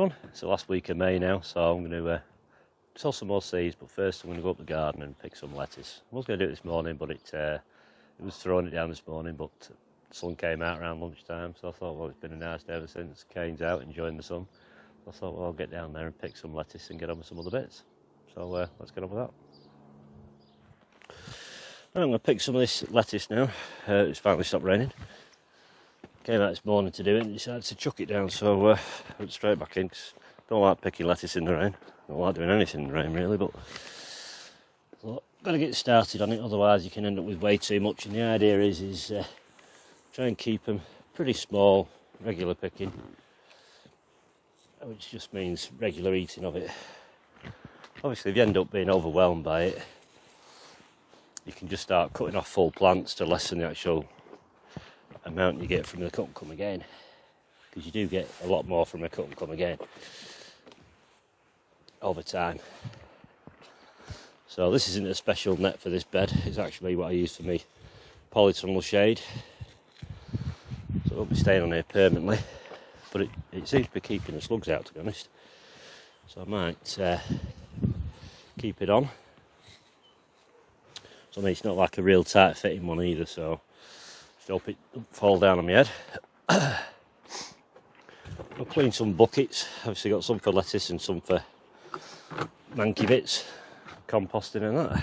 everyone. It's the last week of May now, so I'm going to sow some more seeds, but first I'm going to go up the garden and pick some lettuce. I was going to do it this morning, but it was throwing it down this morning, but the sun came out around lunchtime, so I thought, well, it's been a nice day ever since. Kane's out enjoying the sun. I thought, well, I'll get down there and pick some lettuce and get on with some other bits. So let's get on with that. Right, I'm going to pick some of this lettuce now. It's finally stopped raining. Came out this morning to do it and decided to chuck it down, so I went straight back in, because I don't like picking lettuce in the rain. I don't like doing anything in the rain really, but I've got to get started on it, otherwise you can end up with way too much. And the idea is try and keep them pretty small, regular picking, which just means regular eating of it. Obviously if you end up being overwhelmed by it, you can just start cutting off full plants to lessen the actual amount you get from the cut and come again, because you do get a lot more from a cut and come again over time. So this isn't a special net for this bed, it's actually what I use for me polytunnel shade, so it won't be staying on here permanently, but it seems to be keeping the slugs out, to be honest, so I might keep it on. So I mean, it's not like a real tight fitting one either, so just hope it doesn't fall down on my head. I'll clean some buckets. Obviously got some for lettuce and some for manky bits, composting and that.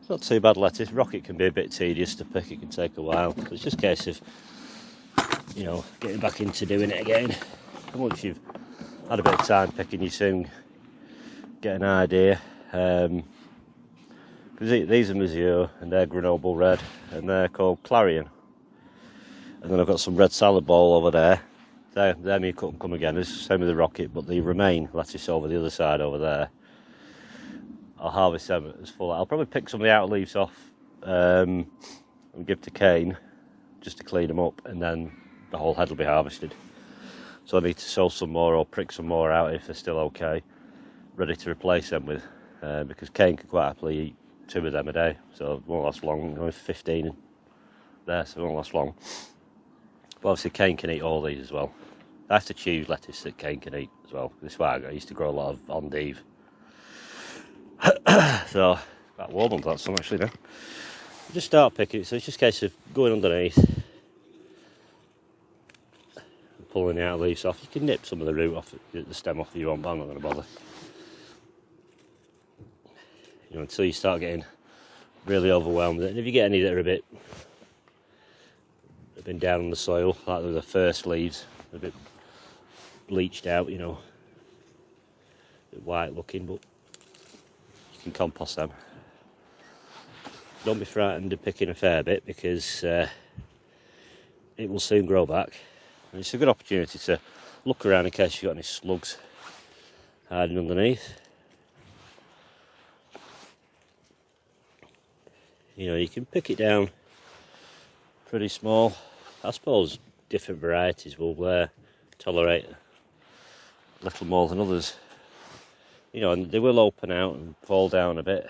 Not too bad lettuce. Rocket can be a bit tedious to pick, it can take a while. So it's just a case of, you know, getting back into doing it again. And once you've had a bit of time picking, you soon get an idea. Because these are Mazio and they're Grenoble Red and they're called Clarion. And then I've got some red salad ball over there. They're me cut and come again. It's the same with the Rocket, but the Remain lettuce over the other side over there, I'll harvest them as full. I'll probably pick some of the outer leaves off and give to Kane just to clean them up, and then the whole head will be harvested. So I need to sow some more or prick some more out if they're still okay, ready to replace them with, because Kane could quite happily eat 2 of them a day, so it won't last long. Only 15 there, so it won't last long. But obviously Kane can eat all these as well. I have to choose lettuce that Kane can eat as well. This is why I used to grow a lot of endive. So about warm on that some actually now. Just start picking, so it's just a case of going underneath, pulling the outer leaves off. You can nip some of the root off, the stem off if you want, but I'm not going to bother. You know, until you start getting really overwhelmed with it. And if you get any that are a bit, have been down on the soil, like the first leaves, a bit bleached out, you know, a bit white looking, but you can compost them. Don't be frightened of picking a fair bit, because it will soon grow back. And it's a good opportunity to look around in case you've got any slugs hiding underneath. You know, you can pick it down pretty small. I suppose different varieties will tolerate a little more than others. You know, and they will open out and fall down a bit.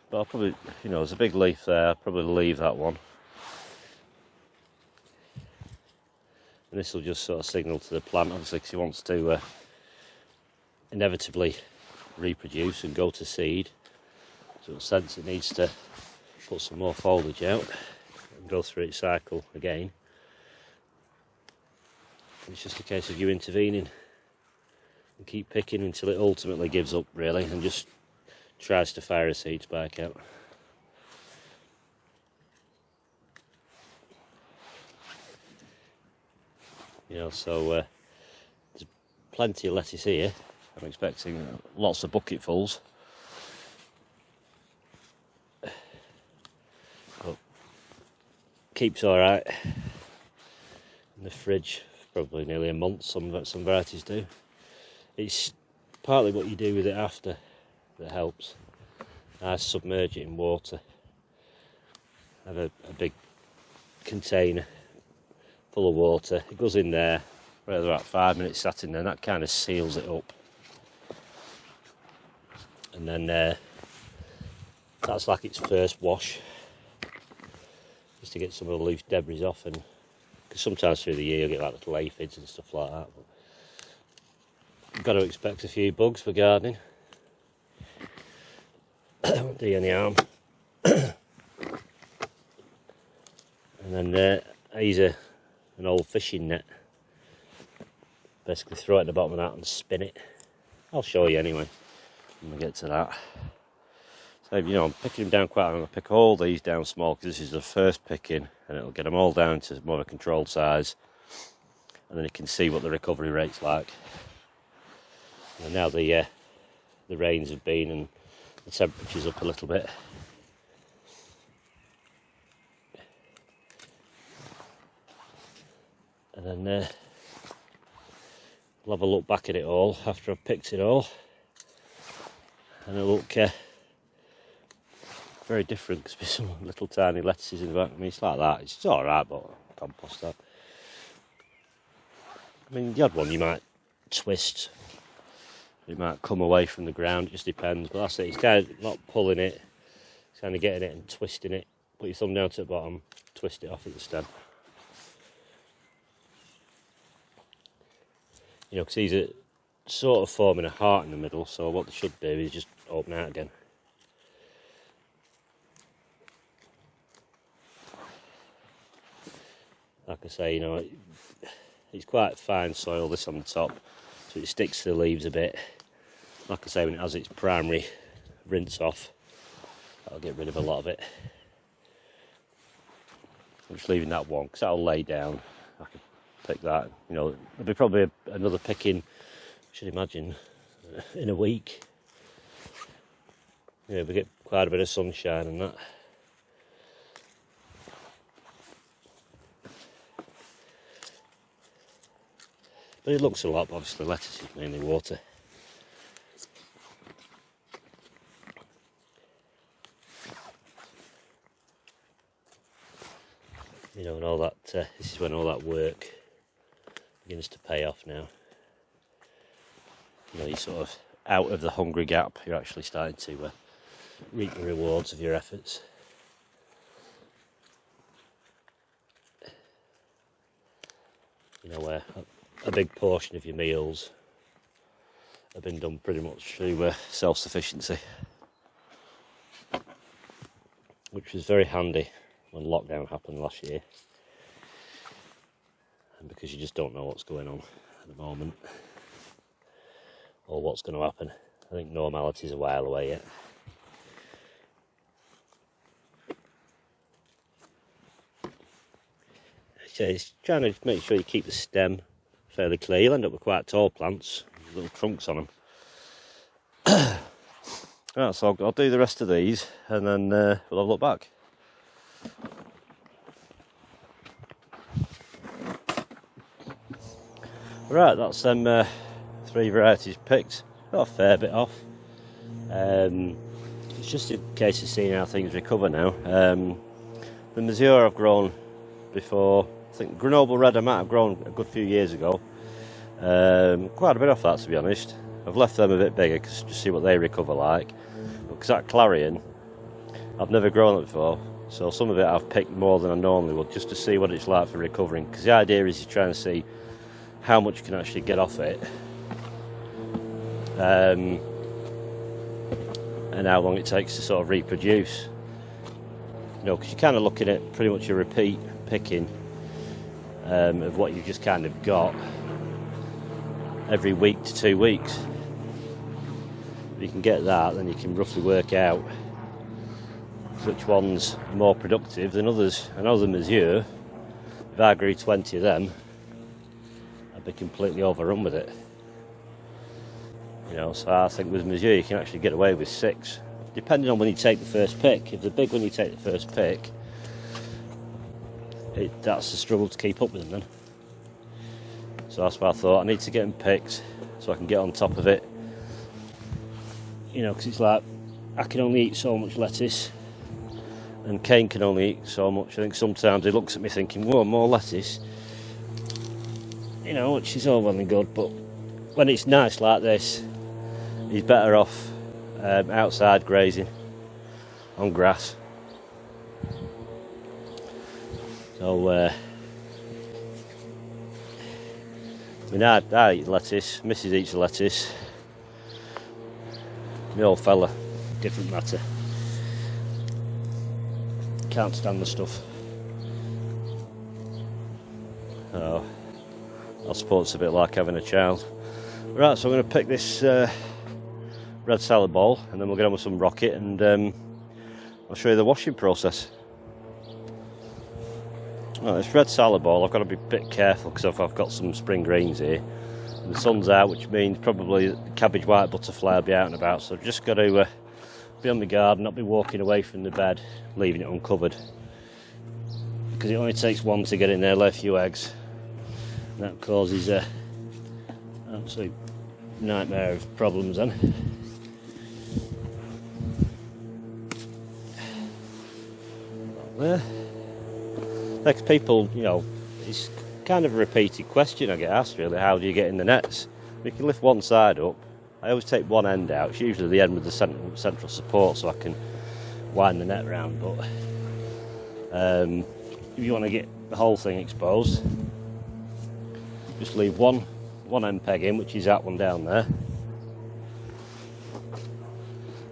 But I'll probably, you know, there's a big leaf there, I'll probably leave that one. And this will just sort of signal to the plant, obviously, because he wants to inevitably reproduce and go to seed. So it'll sense it needs to put some more foliage out and go through its cycle again. It's just a case of you intervening and keep picking until it ultimately gives up, really, and just tries to fire a seed spike out. You know, so there's plenty of lettuce here. I'm expecting lots of bucketfuls. But keeps alright in the fridge, probably nearly a month, some varieties do. It's partly what you do with it after that helps. I submerge it in water. I have a big container full of water. It goes in there for about 5 minutes sat in there, and that kind of seals it up. And then that's like its first wash, just to get some of the loose debris off, and because sometimes through the year you'll get like little aphids and stuff like that. But you've got to expect a few bugs for gardening. Won't do you any harm. And then I use an old fishing net. Basically throw it at the bottom of that and spin it. I'll show you anyway when we get to that. So, you know, I'm picking them down quite. I'm going to pick all these down small because this is the first picking, and it'll get them all down to more of a controlled size, and then you can see what the recovery rate's like. And now the rains have been and the temperature's up a little bit. And then we'll have a look back at it all after I've picked it all, and it'll look very different because there's some little tiny lettuces in the back. I mean, it's like that. It's alright, but compost that. I mean, the odd one you might twist. It might come away from the ground. It just depends. But that's it. It's kind of not pulling it. It's kind of getting it and twisting it. Put your thumb down to the bottom. Twist it off at the stem. You know, because these are sort of forming a heart in the middle. So what they should do is just open out again. Like I say, you know, it's quite fine soil, this on the top, so it sticks to the leaves a bit. Like I say, when it has its primary rinse off, that'll get rid of a lot of it. I'm just leaving that one, because that'll lay down. I can pick that, you know, there'll be probably another picking, I should imagine, in a week. Yeah, we get quite a bit of sunshine and that. But it looks a lot, but obviously lettuce is mainly water. You know, and all that, this is when all that work begins to pay off now. You know, you're sort of out of the hungry gap, you're actually starting to reap the rewards of your efforts. You know, where a big portion of your meals have been done pretty much through self-sufficiency, which was very handy when lockdown happened last year, and because you just don't know what's going on at the moment or what's going to happen. I think normality's a while away yet. So it's trying to make sure you keep the stem fairly clear. You'll end up with quite tall plants, with little trunks on them. Right, so I'll do the rest of these and then we'll have a look back. Right, that's them 3 varieties picked. Got a fair bit off. It's just a case of seeing how things recover now. The Mazur I've grown before. I think Grenoble Red I might have grown a good few years ago. Quite a bit off that, to be honest. I've left them a bit bigger just to see what they recover like. Because that Clarion, I've never grown it before, so some of it I've picked more than I normally would, just to see what it's like for recovering. Because the idea is you're trying to see how much you can actually get off it, and how long it takes to sort of reproduce. You know, because you're kind of looking at pretty much a repeat picking of what you've just kind of got every week to 2 weeks. If you can get that, then you can roughly work out which one's more productive than others. I know the Mazur, if I grew 20 of them, I'd be completely overrun with it. You know, so I think with Mazur you can actually get away with 6, depending on when you take the first pick. If they're big when you take the first pick, that's a struggle to keep up with them then. So that's why I thought I need to get them picked so I can get on top of it. You know, because it's like I can only eat so much lettuce and Kane can only eat so much. I think sometimes he looks at me thinking, whoa, more lettuce. You know, which is all well and good, but when it's nice like this, he's better off outside grazing. on grass. So I mean, I eat lettuce, Mrs eats lettuce. My old fella, different matter. Can't stand the stuff. Oh, I suppose it's a bit like having a child. Right, so I'm going to pick this red salad bowl, and then we'll get on with some rocket, and I'll show you the washing process. Right, this red salad bowl, I've got to be a bit careful because I've got some spring greens here. And the sun's out, which means probably cabbage white butterfly will be out and about, so I've just got to be on the garden, not be walking away from the bed, leaving it uncovered. Because it only takes one to get in there, lay a few eggs. And that causes a absolute nightmare of problems then. There. Like people, you know, it's kind of a repeated question I get asked really, how do you get in the nets? We can lift one side up. I always take one end out, it's usually the end with the central support so I can wind the net round, but if you want to get the whole thing exposed, just leave one end peg in, which is that one down there.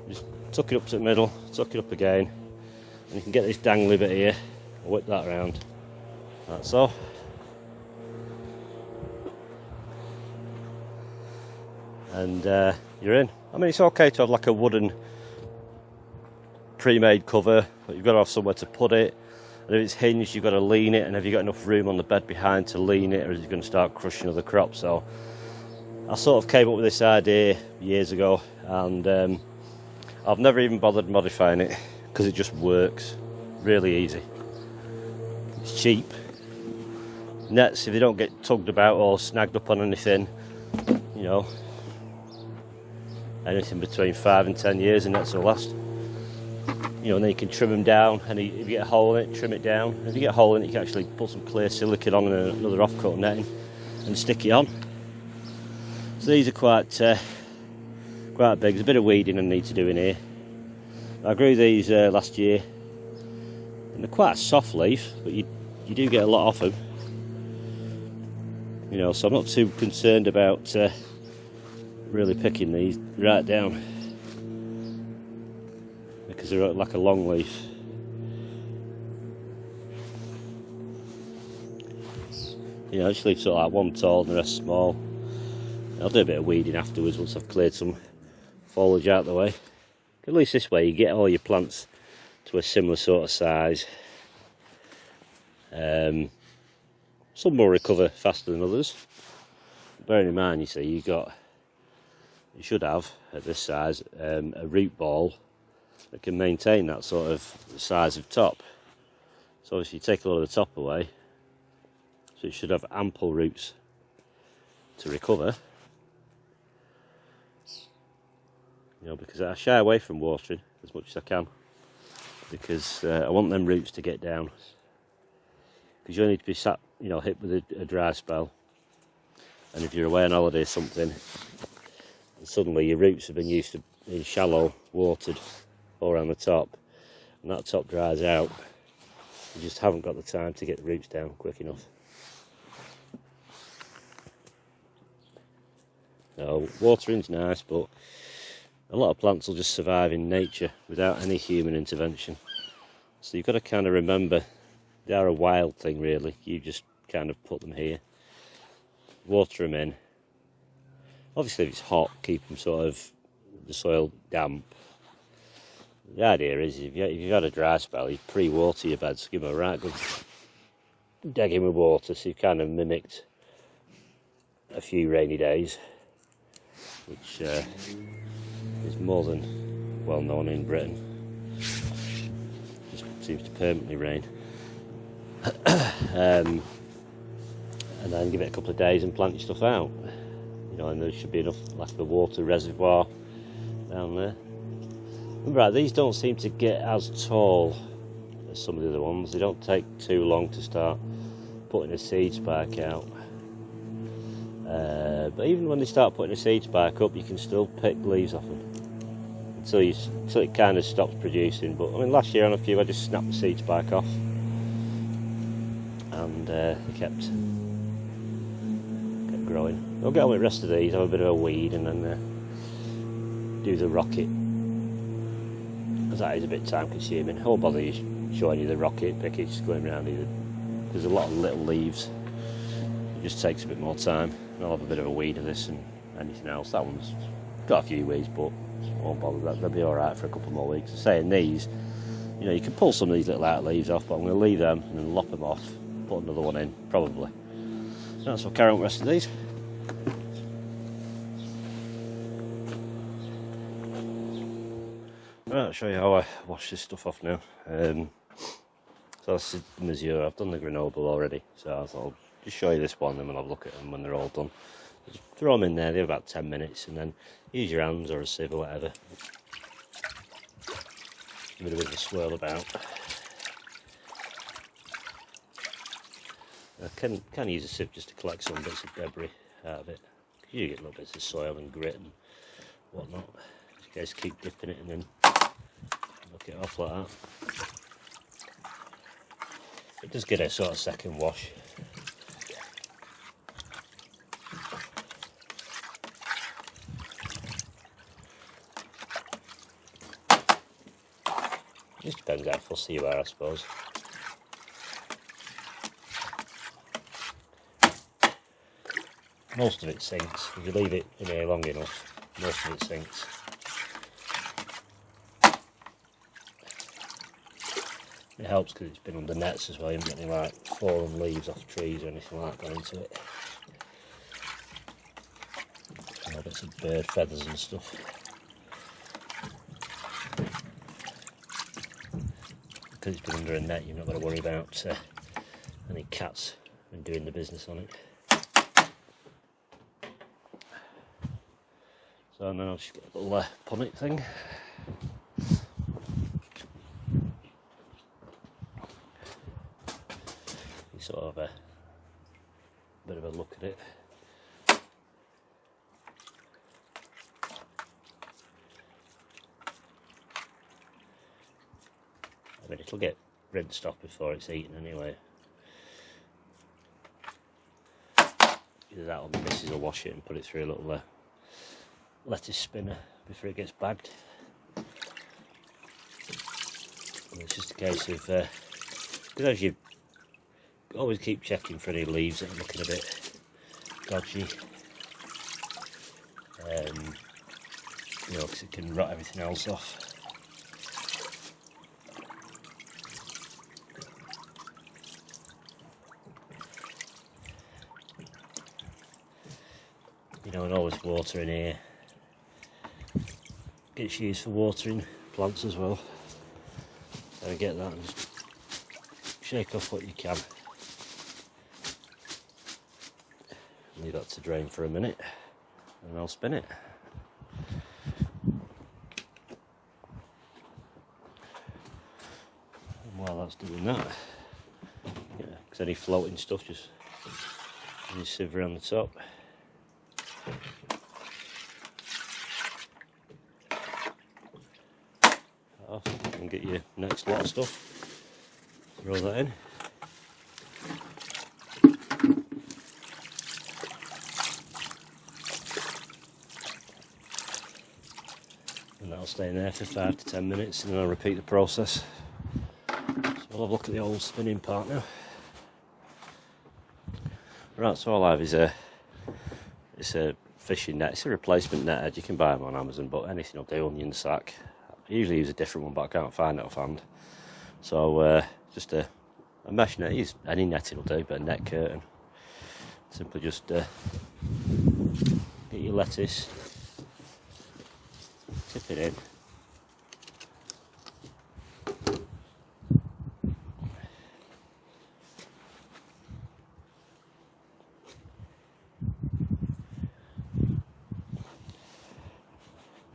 Just tuck it up to the middle, tuck it up again, and you can get this dangly bit here, whip that round. That's all. And you're in. I mean, it's okay to have like a wooden pre-made cover, but you've got to have somewhere to put it. And if it's hinged, you've got to lean it, and have you got enough room on the bed behind to lean it, or is it going to start crushing other crops? So I sort of came up with this idea years ago, and I've never even bothered modifying it because it just works. Really easy. It's cheap. Nets, if they don't get tugged about or snagged up on anything, you know, anything between 5 and 10 years, and nets will last. You know, and then you can trim them down, and if you get a hole in it, trim it down. And if you get a hole in it, you can actually put some clear silicone on and another off-cut netting and stick it on. So these are quite big. There's a bit of weeding I need to do in here. I grew these last year, and they're quite a soft leaf, but you do get a lot off them. You know, so I'm not too concerned about really picking these right down, because they're like a long leaf. You know, I just leave sort of like one tall and the rest small. I'll do a bit of weeding afterwards once I've cleared some foliage out of the way. At least this way you get all your plants to a similar sort of size. Some will recover faster than others. Bearing in mind, you see, you should have at this size a root ball that can maintain that sort of size of top. So obviously you take a lot of the top away, so it should have ample roots to recover. You know, because I shy away from watering as much as I can, because I want them roots to get down. Because you only need to be sat, you know, hit with a dry spell, and if you're away on holiday or something, and suddenly your roots have been used to being shallow, watered all around the top, and that top dries out, you just haven't got the time to get the roots down quick enough. So watering's nice, but a lot of plants will just survive in nature without any human intervention. So you've got to kind of remember they are a wild thing really. You just kind of put them here, water them in. Obviously if it's hot, keep them sort of the soil damp. The idea is if you've had a dry spell, you pre-water your beds, give them a right good degging with water, so you've kind of mimicked a few rainy days, which is more than well known in Britain. Just seems to permanently rain. And then give it a couple of days and plant your stuff out. You know, and there should be enough like a water reservoir down there. Right, these don't seem to get as tall as some of the other ones. They don't take too long to start putting a seed spike out. But even when they start putting a seed spike up, you can still pick leaves off them and until it kind of stops producing. But I mean, last year on a few I just snapped the seed spike off, and they kept growing. I'll get on with the rest of these, have a bit of a weed, and then do the rocket, because that is a bit time consuming. I won't bother you showing you the rocket pickage just going around either. There's a lot of little leaves, it just takes a bit more time. And I'll have a bit of a weed of this and anything else. That one's got a few weeds, but I won't bother that. They'll be alright for a couple more weeks. Saying these, you know, you can pull some of these little out leaves off, but I'm going to leave them and then lop them off, put another one in, probably. So I'll carry on with the rest of these. Right, I'll show you how I wash this stuff off now. So that's the Mazure. I've done the Grenoble already, so I thought I'll just show you this one, then we'll have a look at them when they're all done. Just throw them in there, they have about 10 minutes, and then use your hands or a sieve or whatever. Give it a bit of a swirl about. I can use a sieve just to collect some bits of debris out of it. You get little bits of soil and grit and whatnot. Just guys keep dipping it and then knock it off like that. It does get a sort of second wash. Just depends how fussy you are, I suppose. Most of it sinks. If you leave it in here long enough, most of it sinks. It helps because it's been under nets as well. You haven't got any like fallen leaves off trees or anything like that going into it. And bits of bird feathers and stuff. Because it's been under a net, you've not got to worry about any cats and doing the business on it. So now I'll just get a little punnet thing. You sort of have a bit of a look at it. I mean, it'll get rinsed off before it's eaten anyway. Either that or the missus will wash it and put it through a little lettuce spinner before it gets bagged. And it's just a case of, because as you always keep checking for any leaves that are looking a bit dodgy, you know, because it can rot everything else off. You know, and always water in here. Gets used for watering plants as well. So get that and just shake off what you can. Leave that to drain for a minute and I'll spin it. And while that's doing that, yeah, because any floating stuff just sieve around the top. Off and get your next lot of stuff. Throw that in. And that'll stay in there for 5 to 10 minutes and then I'll repeat the process. So we'll have a look at the old spinning part now. Right, so all I have is it's a fishing net. It's a replacement net. You can buy them on Amazon, but anything will do. Onion sack. I usually use a different one, but I can't find it offhand. So just a mesh net. Use any netting will do, but a net curtain. Simply just get your lettuce, tip it in.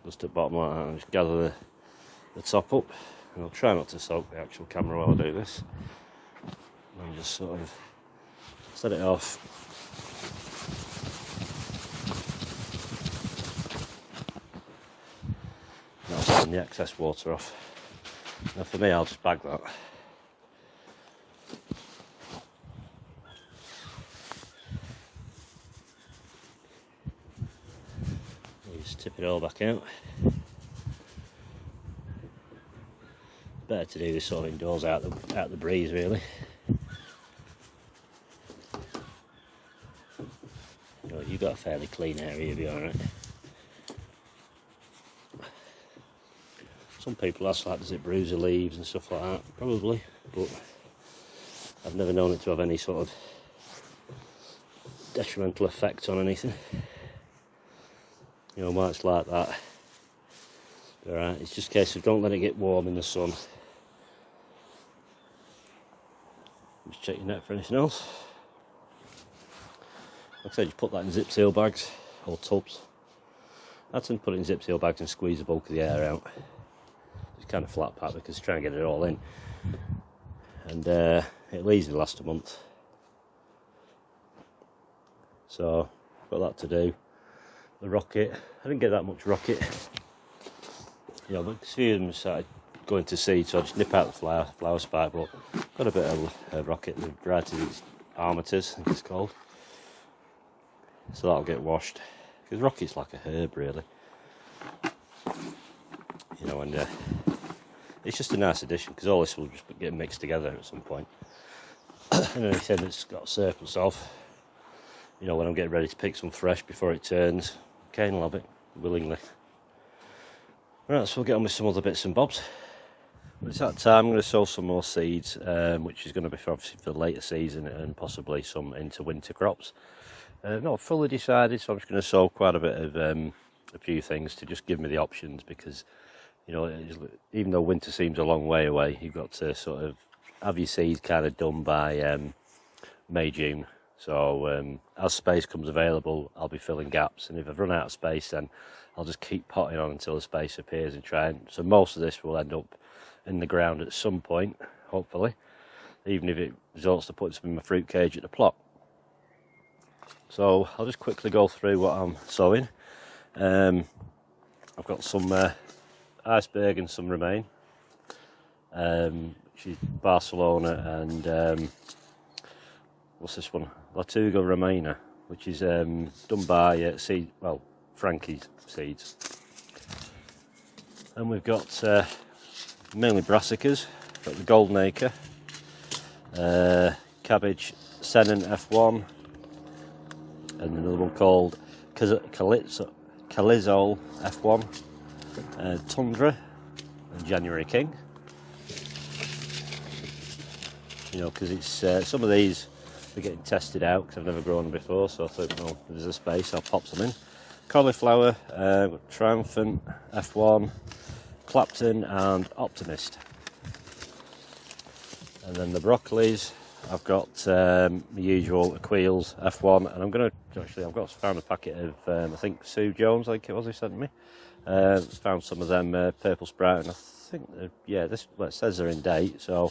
Just at the bottom like that, and just gather the top up. And I'll try not to soak the actual camera while I do this. And just sort of set it off. That's the excess water off. Now for me, I'll just bag that. Just tip it all back out. Better to do this sort of indoors out the breeze, really. You know, you've got a fairly clean area, you'll be alright. Some people ask, like, does it bruise the leaves and stuff like that? Probably, but I've never known it to have any sort of detrimental effect on anything. You know, why it's like that. Alright, it's just a case of don't let it get warm in the sun. Just check your net for anything else. Like I said, you put that in zip seal bags or tubs. I tend to put it in zip seal bags and squeeze the bulk of the air out. It's kind of flat pack because try and get it all in. And it'll easily last a month. So, got that to do. The rocket, I didn't get that much rocket. You know, but a few of them started going to seed, so I just nip out the flower spike, but got a bit of rocket, the variety of armatures, I think it's called. So that'll get washed. Because rocket's like a herb, really. You know, and it's just a nice addition, because all this will just get mixed together at some point. And anything that's got a surplus of, you know, when I'm getting ready to pick some fresh before it turns, Kane will have it, willingly. Right, so we'll get on with some other bits and bobs. It's that time. I'm going to sow some more seeds, which is going to be obviously for the later season and possibly some into winter crops. Not fully decided, so I'm just going to sow quite a bit of a few things to just give me the options, because, you know, even though winter seems a long way away, you've got to sort of have your seeds kind of done by May, June. So as space comes available, I'll be filling gaps, and if I've run out of space, then I'll just keep potting on until the space appears and try and... So most of this will end up in the ground at some point, hopefully, even if it results to putting some in my fruit cage at the plot. So I'll just quickly go through what I'm sowing. I've got some iceberg and some romaine, which is Barcelona, and what's this one? Latuga Romana, which is done by Frankie's Seeds. And we've got mainly brassicas. Got the Golden Acre, cabbage Senon F1, and another one called Calizol F1, Tundra, and January King. You know, because it's some of these are getting tested out because I've never grown them before, so I thought, well, if there's a space, I'll pop some in. Cauliflower, Triumphant F1, Clapton, and Optimist. And then the broccolis, I've got my usual Aquils F1, and I'm going to actually, found a packet of I think Sue Jones, I think it was, who sent me. Found some of them purple sprout, and I think it says they're in date. So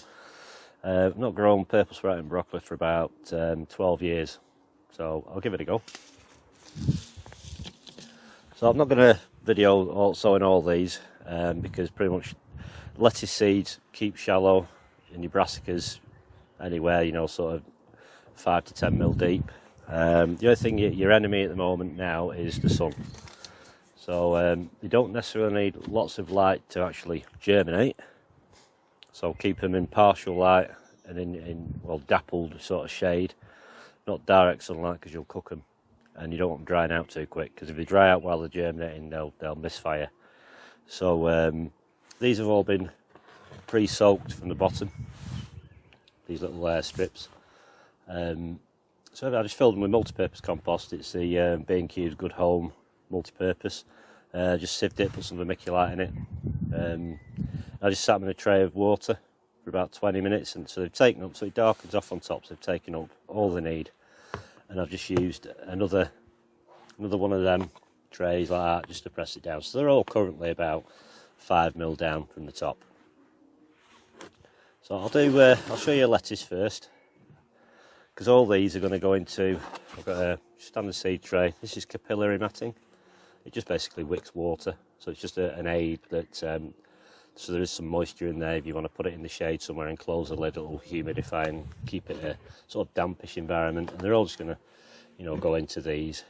I've not grown purple sprout and broccoli for about 12 years, so I'll give it a go. So I'm not going to video sowing all these because pretty much lettuce seeds keep shallow, and your brassicas anywhere, you know, sort of 5 to 10 mil deep. The only thing, your enemy at the moment now is the sun. So you don't necessarily need lots of light to actually germinate. So keep them in partial light and in dappled sort of shade, not direct sunlight because you'll cook them, and you don't want them drying out too quick, because if they dry out while they're germinating, they'll misfire. So these have all been pre-soaked from the bottom, these little strips. So I just filled them with multi-purpose compost. It's the B&Q's Good Home multi-purpose. Just sieved it, put some vermiculite in it. I just sat them in a tray of water for about 20 minutes, and so they've taken up, so it darkens off on top, so they've taken up all they need. And I've just used another one of them trays like that just to press it down. So they're all currently about 5 mil down from the top. So I'll show you lettuce first, because all these are going to go into, I've got a standard seed tray. This is capillary matting, it just basically wicks water. So it's just an aid that, so there is some moisture in there. If you want to put it in the shade somewhere and close the lid, it'll humidify and keep it a sort of dampish environment. And they're all just going to, you know, go into these.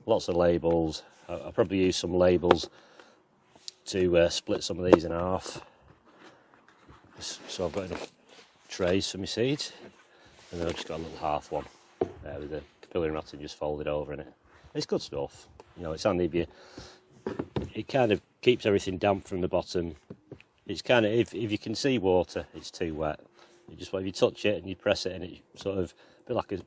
Lots of labels. I'll probably use some labels to split some of these in half. So I've got enough trays for my seeds, and then I've just got a little half one with the capillary matting just folded over in it. It's good stuff. You know, it's handy if you. It kind of keeps everything damp from the bottom. It's kind of, if you can see water, it's too wet. You just, if you touch it and you press it, and it sort of a bit like a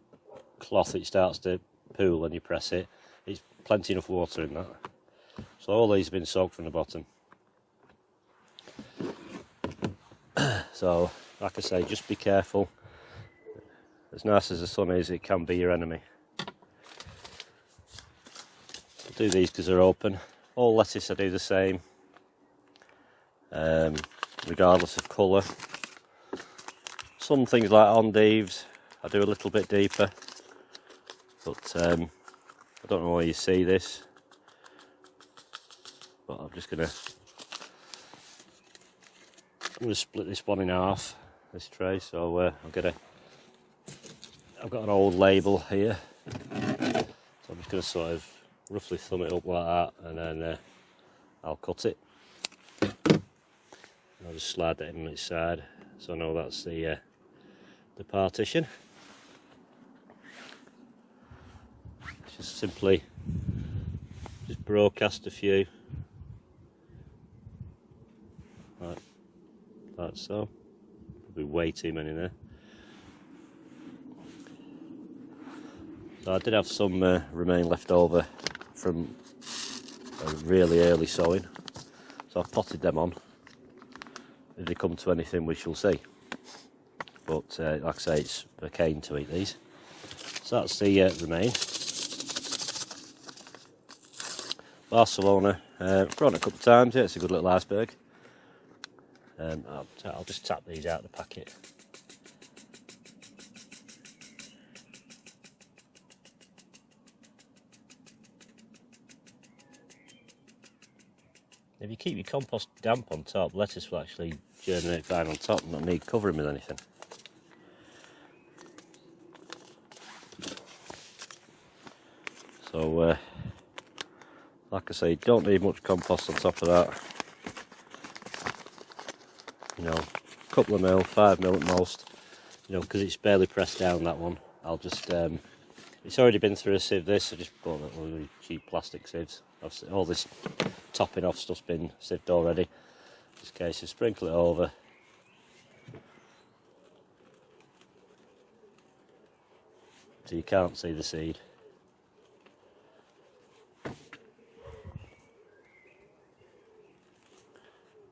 cloth, it starts to pool and you press it. It's plenty enough water in that. So all these have been soaked from the bottom. So, like I say, just be careful. As nice as the sun is, it can be your enemy. I'll do these because they're open. All lettuce I do the same, regardless of colour. Some things like endives I do a little bit deeper, but I don't know where you see this, but I'm gonna split this one in half, this tray. So I've got an old label here, so I'm just going to sort of roughly thumb it up like that, and then I'll cut it. I'll just slide that in on its side, so I know that's the partition. Just simply just broadcast a few, like so. Probably way too many there. So I did have some remain left over from a really early sowing, so I've potted them on. If they come to anything, we shall see. But like I say, it's a cane to eat these. So that's the remain. Barcelona, grown a couple of times. Yeah, it's a good little iceberg. I'll just tap these out of the packet. If you keep your compost damp on top, lettuce will actually germinate fine on top and not need covering with anything. So, like I say, you don't need much compost on top of that. You know, a couple of mil, 5 mil at most. You know, because it's barely pressed down, that one. I'll just, it's already been through a sieve, this. I just bought really cheap plastic sieves. All this topping off stuff's been sieved already. Just in case you sprinkle it over. So you can't see the seed.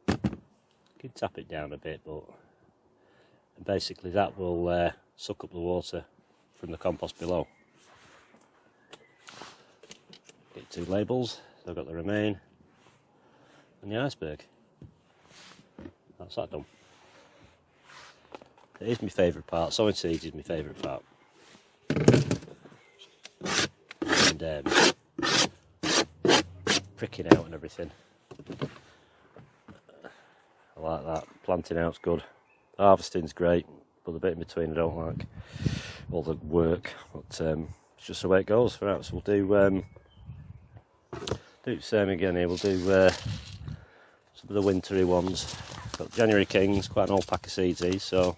You can tap it down a bit, but basically that will suck up the water from the compost below. Get 2 labels, so I've got the remain and the iceberg. That's that done. It is my favourite part. Sowing seeds is my favourite part. And pricking out and everything. I like that. Planting out's good. Harvesting's great, but the bit in between I don't like. All the work, but it's just the way it goes for us. We'll do the same again here. We'll do some of the wintry ones. Got January Kings, quite an old pack of seeds these, so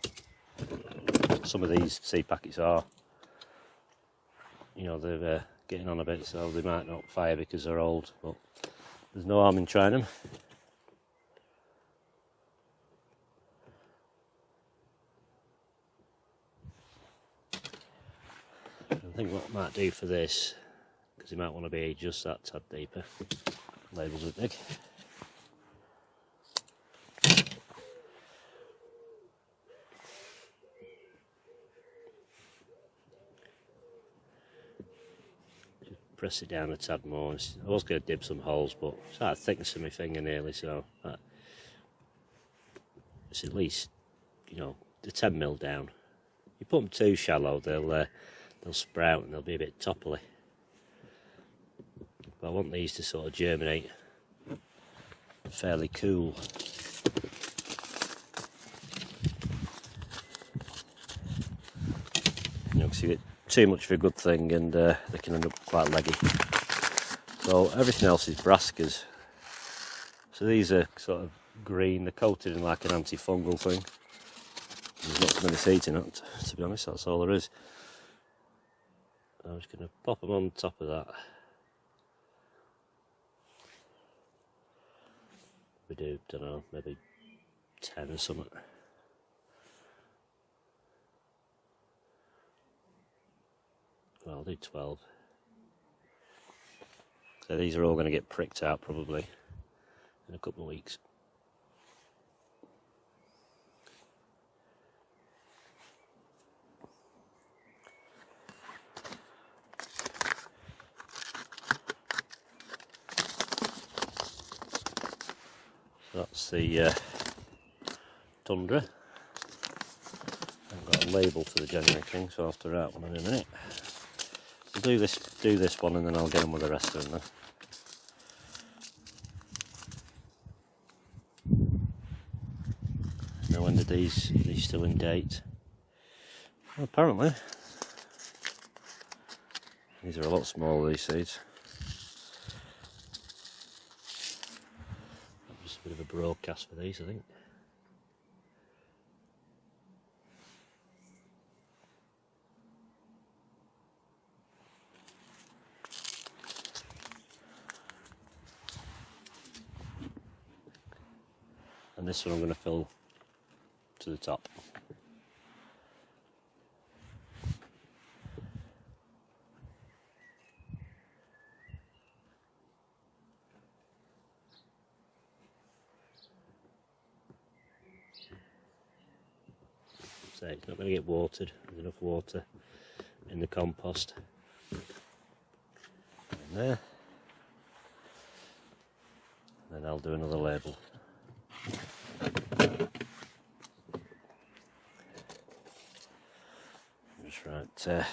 some of these seed packets are, you know, they're getting on a bit, so they might not fire because they're old, but there's no harm in trying them. I think what I might do for this, because you might want to be just that tad deeper. Labels are big. Just press it down a tad more. I was going to dip some holes, but it's out of thickness of my finger nearly, so it's at least, you know, the 10 mil down. You put them too shallow, they'll sprout and they'll be a bit topply. but I want these to sort of germinate fairly cool. You know, because you get too much of a good thing and they can end up quite leggy. So everything else is brassicas. So these are sort of green, they're coated in like an antifungal thing. There's not many seeds in it, to be honest, that's all there is. I'm just going to pop them on top of that. We do, don't know, maybe 10 or something. Well, I'll do 12. So these are all going to get pricked out probably in a couple of weeks. So that's the tundra. I've got a label for the January thing, so I'll have to write one in a minute. I'll do this one and then I'll get on with the rest of them then. Now when are these still in date? Well, apparently. These are a lot smaller, these seeds. Just a bit of a broadcast for these, I think. And this one I'm going to fill to the top. So it's not going to get watered, there's enough water in the compost. In there. And then I'll do another label. Just write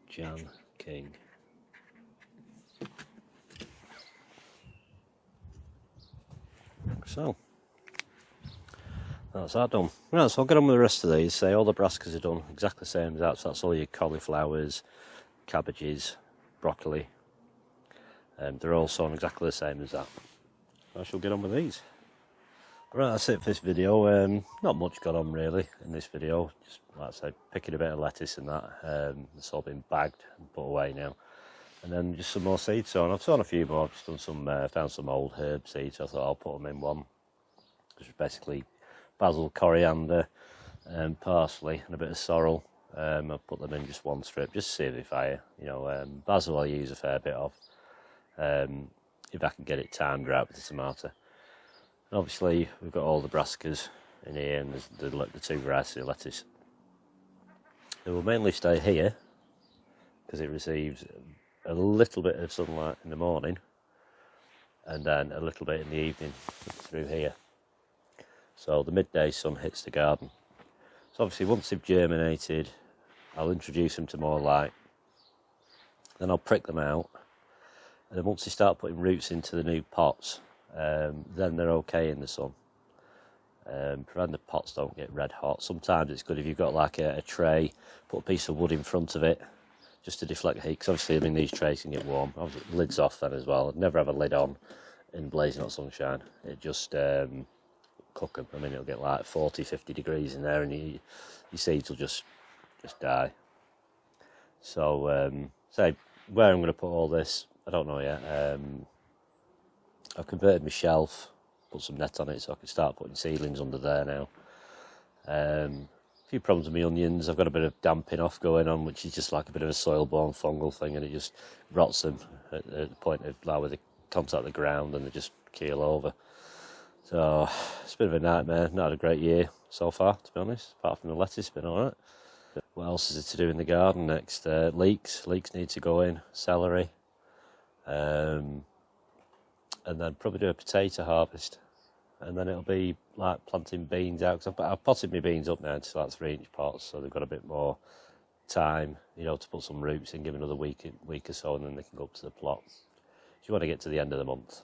Jan King. So that's that done. Right, so I'll get on with the rest of these. Say all the brassicas are done exactly the same as that. So that's all your cauliflowers, cabbages, broccoli. They're all sown exactly the same as that. I shall get on with these. Right, that's it for this video. Not much got on really in this video. Just like I said, picking a bit of lettuce and that. It's all been bagged and put away now. And then just some more seeds sown. I've sown a few more. I've just done some, found some old herb seeds. So I thought I'll put them in one. Just basically basil, coriander, parsley, and a bit of sorrel. I'll put them in just one strip, just to see if they fire. You know, basil I use a fair bit of. If I can get it timed right with the tomato. And obviously we've got all the brassicas in here, and there's the two varieties of lettuce. It will mainly stay here because it receives a little bit of sunlight in the morning and then a little bit in the evening through here. So the midday sun hits the garden. So obviously once they've germinated, I'll introduce them to more light. Then I'll prick them out. And then once they start putting roots into the new pots, then they're okay in the sun. Providing the pots don't get red hot. Sometimes it's good if you've got like a tray, put a piece of wood in front of it, just to deflect the heat, because obviously, I mean, these trays can get warm. Obviously, lids off then as well. I'd never have a lid on in blazing hot sunshine. It just cook them. I mean, it'll get like 40, 50 degrees in there, and your seeds will just die. So, say where I'm going to put all this, I don't know yet. I've converted my shelf, put some net on it, so I can start putting seedlings under there now. A few problems with my onions. I've got a bit of damping off going on, which is just like a bit of a soil-borne fungal thing, and it just rots them at the point of like where they contact the ground and they just keel over. So it's a bit of a nightmare. Not had a great year so far, to be honest. Apart from the lettuce, it's been alright. What else is there to do in the garden next? Leeks need to go in. Celery, and then probably do a potato harvest. And then it'll be like planting beans out, because I've potted my beans up now into like 3-inch pots, so they've got a bit more time, you know, to put some roots in, give another week or so, and then they can go up to the plot. You want to get to the end of the month,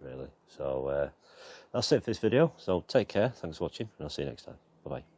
really. So that's it for this video. So take care, thanks for watching, and I'll see you next time. Bye bye.